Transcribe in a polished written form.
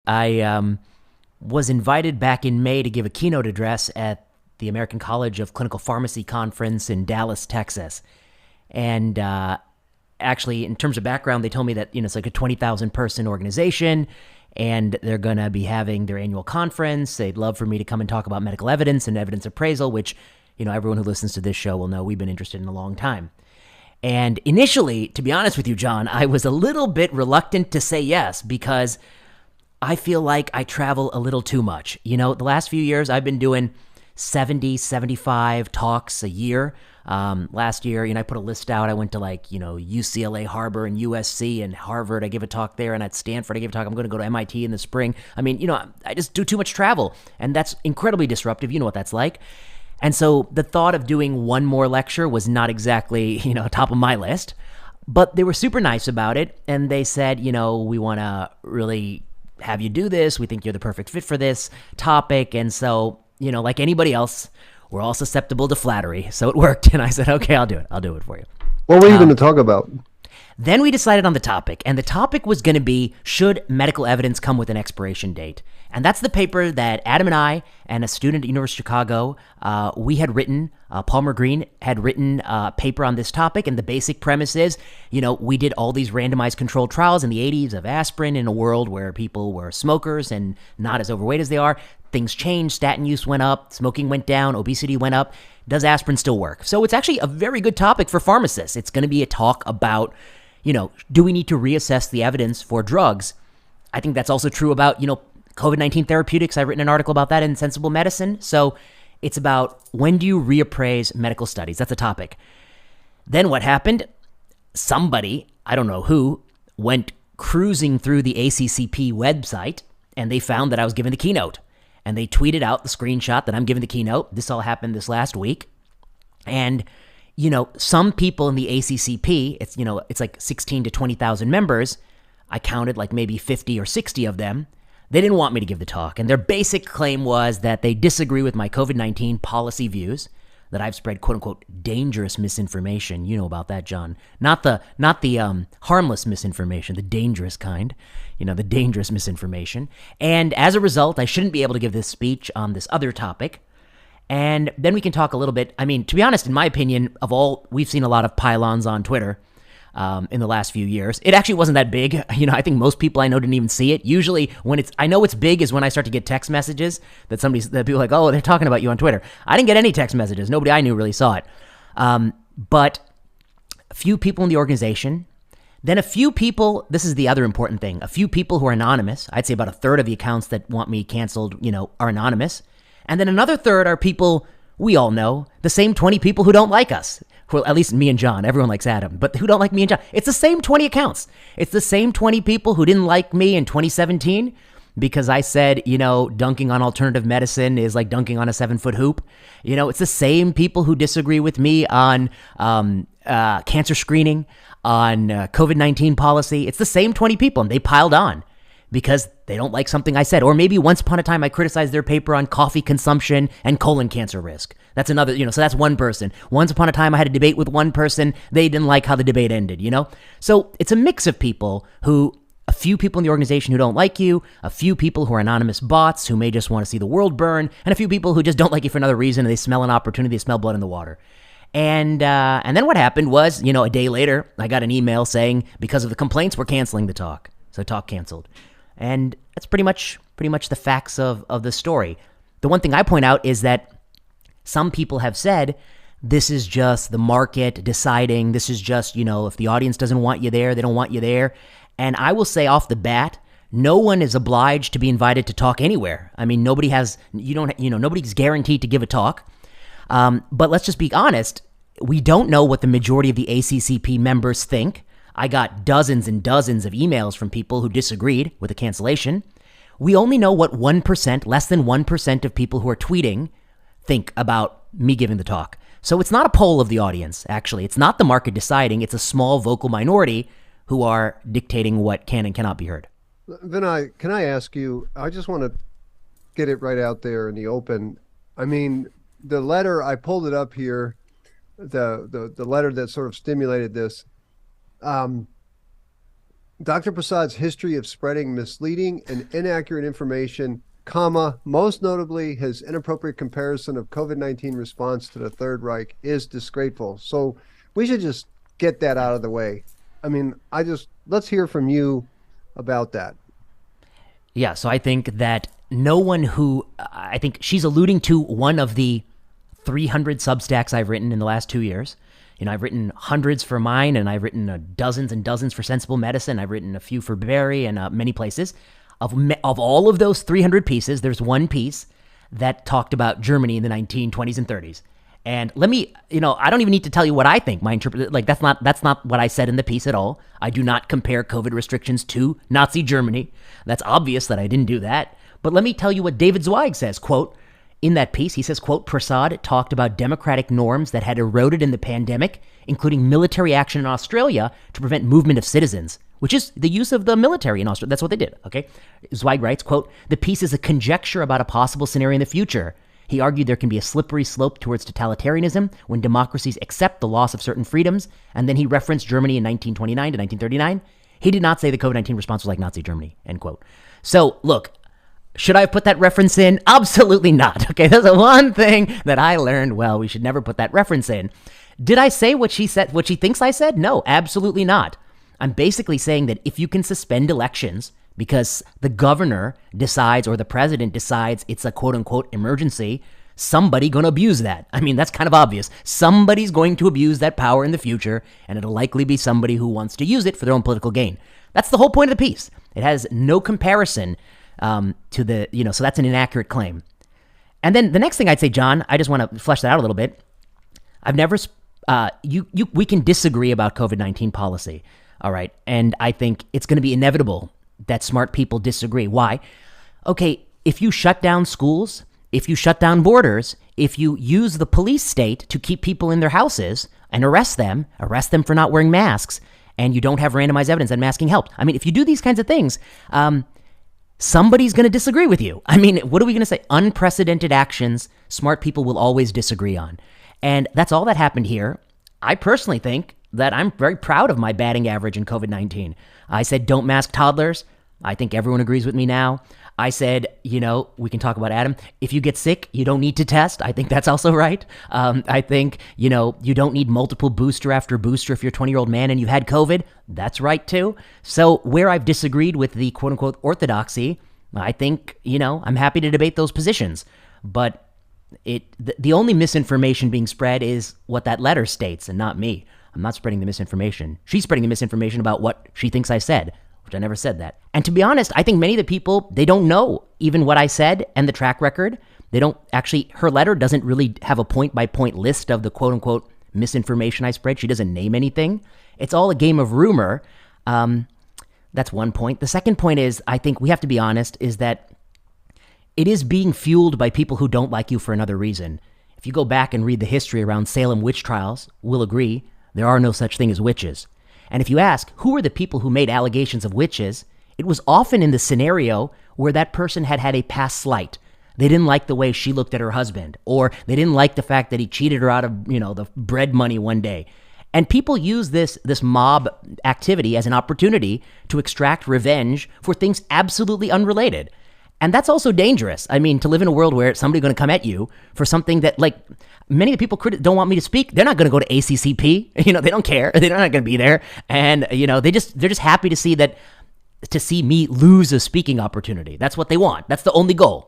I was invited back in May to give a keynote address at the American College of Clinical Pharmacy conference in Dallas, Texas. And actually, in terms of background, they told me that it's like a 20,000 person organization, and they're going to be having their annual conference. They'd love for me to come and talk about medical evidence and evidence appraisal, which everyone who listens to this show will know we've been interested in a long time. And initially, to be honest with you, John, I was a little bit reluctant to say yes because I feel like I travel a little too much. The last few years I've been doing 70, 75 talks a year. Last year, I put a list out. I went to UCLA, Harbor, and USC and Harvard. I give a talk there, and at Stanford, I give a talk. I'm going to go to MIT in the spring. I just do too much travel, and that's incredibly disruptive. You know what that's like. And so the thought of doing one more lecture was not exactly, top of my list, but they were super nice about it. And they said, we want to really have you do this. We think you're the perfect fit for this topic. And so, like anybody else, we're all susceptible to flattery. So it worked. And I said, okay, I'll do it. I'll do it for you. What were you going to talk about? Then we decided on the topic, and the topic was going to be, should medical evidence come with an expiration date? And that's the paper that Adam and I and a student at University of Chicago, we had written. Palmer Green had written a paper on this topic, and the basic premise is, we did all these randomized controlled trials in the 80s of aspirin in a world where people were smokers and not as overweight as they are. Things changed, statin use went up, smoking went down, obesity went up. Does aspirin still work? So it's actually a very good topic for pharmacists. It's going to be a talk about, do we need to reassess the evidence for drugs? I think that's also true about, COVID-19 therapeutics. I've written an article about that in Sensible Medicine. So it's about, when do you reappraise medical studies? That's a topic. Then what happened? Somebody, I don't know who, went cruising through the ACCP website, and they found that I was giving the keynote. And they tweeted out the screenshot that I'm giving the keynote. This all happened this last week. And, some people in the ACCP, it's like 16 to 20,000 members. I counted like maybe 50 or 60 of them. They didn't want me to give the talk. And their basic claim was that they disagree with my COVID-19 policy views, that I've spread quote unquote dangerous misinformation. You know about that, John. Not the harmless misinformation, the dangerous kind, the dangerous misinformation. And as a result, I shouldn't be able to give this speech on this other topic. And then we can talk a little bit. To be honest, in my opinion, we've seen a lot of pylons on Twitter in the last few years. It actually wasn't that big. I think most people I know didn't even see it. Usually when I know it's big is when I start to get text messages that people are like, oh, they're talking about you on Twitter. I didn't get any text messages. Nobody I knew really saw it. But a few people in the organization, then a few people, this is the other important thing, a few people who are anonymous. I'd say about a third of the accounts that want me canceled, are anonymous. And then another third are people we all know, the same 20 people who don't like us. Well, at least me and John. Everyone likes Adam, but who don't like me and John. It's the same 20 accounts. It's the same 20 people who didn't like me in 2017 because I said, dunking on alternative medicine is like dunking on a 7-foot hoop. It's the same people who disagree with me on cancer screening, on COVID-19 policy. It's the same 20 people, and they piled on because they don't like something I said. Or maybe once upon a time I criticized their paper on coffee consumption and colon cancer risk. That's another, so that's one person. Once upon a time I had a debate with one person. They didn't like how the debate ended, So it's a mix of people a few people in the organization who don't like you, a few people who are anonymous bots who may just want to see the world burn, and a few people who just don't like you for another reason and they smell an opportunity, they smell blood in the water. And then what happened was, a day later, I got an email saying, because of the complaints, we're canceling the talk. So talk canceled. And that's pretty much the facts of the story. The one thing I point out is that some people have said, this is just the market deciding. This is just, if the audience doesn't want you there, they don't want you there. And I will say off the bat, no one is obliged to be invited to talk anywhere. Nobody's guaranteed to give a talk. But let's just be honest. We don't know what the majority of the ACCP members think. I got dozens and dozens of emails from people who disagreed with the cancellation. We only know what 1%, less than 1% of people who are tweeting think about me giving the talk. So it's not a poll of the audience, actually. It's not the market deciding. It's a small vocal minority who are dictating what can and cannot be heard. Vinay, can I ask you, I just want to get it right out there in the open. The letter, I pulled it up here, the letter that sort of stimulated this. Dr. Prasad's history of spreading misleading and inaccurate information, comma, most notably his inappropriate comparison of COVID-19 response to the Third Reich is disgraceful. So we should just get that out of the way. I mean, let's hear from you about that. Yeah, so I think that no one who, I think she's alluding to one of the 300 Substacks I've written in the last 2 years. I've written hundreds for mine, and I've written dozens and dozens for Sensible Medicine. I've written a few for Barry and many places. Of all of those 300 pieces, there's one piece that talked about Germany in the 1920s and 30s. And let me, I don't even need to tell you what I think. That's not what I said in the piece at all. I do not compare COVID restrictions to Nazi Germany. That's obvious that I didn't do that. But let me tell you what David Zweig says, quote, in that piece, he says, quote, Prasad talked about democratic norms that had eroded in the pandemic, including military action in Australia to prevent movement of citizens, which is the use of the military in Australia. That's what they did, okay? Zweig writes, quote, the piece is a conjecture about a possible scenario in the future. He argued there can be a slippery slope towards totalitarianism when democracies accept the loss of certain freedoms, and then he referenced Germany in 1929 to 1939. He did not say the COVID-19 response was like Nazi Germany, end quote. So, look, should I have put that reference in? Absolutely not. Okay, that's the one thing that I learned. Well, we should never put that reference in. Did I say what she said, what she thinks I said? No, absolutely not. I'm basically saying that if you can suspend elections because the governor decides or the president decides it's a quote unquote emergency, somebody going to abuse that. I mean, that's kind of obvious. Somebody's going to abuse that power in the future, and it'll likely be somebody who wants to use it for their own political gain. That's the whole point of the piece. It has no comparison to the, so that's an inaccurate claim. And then the next thing I'd say, John, I just want to flesh that out a little bit. I've never, we can disagree about COVID-19 policy, all right? And I think it's going to be inevitable that smart people disagree. Why? Okay, if you shut down schools, if you shut down borders, if you use the police state to keep people in their houses and arrest them for not wearing masks, and you don't have randomized evidence that masking helped. I mean, if you do these kinds of things, somebody's going to disagree with you. I mean, what are we going to say? Unprecedented actions, smart people will always disagree on. And that's all that happened here. I personally think that I'm very proud of my batting average in COVID-19. I said, don't mask toddlers. I think everyone agrees with me now. I said, we can talk about Adam. If you get sick, you don't need to test. I think that's also right. I think, you don't need multiple booster after booster if you're a 20-year-old man and you had COVID. That's right, too. So where I've disagreed with the quote-unquote orthodoxy, I think, I'm happy to debate those positions. But the only misinformation being spread is what that letter states and not me. I'm not spreading the misinformation. She's spreading the misinformation about what she thinks I said, which I never said that. And to be honest, I think many of the people, they don't know even what I said and the track record. They don't actually, her letter doesn't really have a point-by-point list of the quote-unquote misinformation I spread. She doesn't name anything. It's all a game of rumor. That's one point. The second point is, I think we have to be honest, is that it is being fueled by people who don't like you for another reason. If you go back and read the history around Salem witch trials, we'll agree there are no such thing as witches. And if you ask, who are the people who made allegations of witches? It was often in the scenario where that person had had a past slight. They didn't like the way she looked at her husband, or they didn't like the fact that he cheated her out of, the bread money one day. And people use this mob activity as an opportunity to extract revenge for things absolutely unrelated. And that's also dangerous. I mean, to live in a world where somebody's going to come at you for something that, many of the people don't want me to speak. They're not going to go to ACCP. They don't care. They're not going to be there. And, they're just happy to see me lose a speaking opportunity. That's what they want. That's the only goal.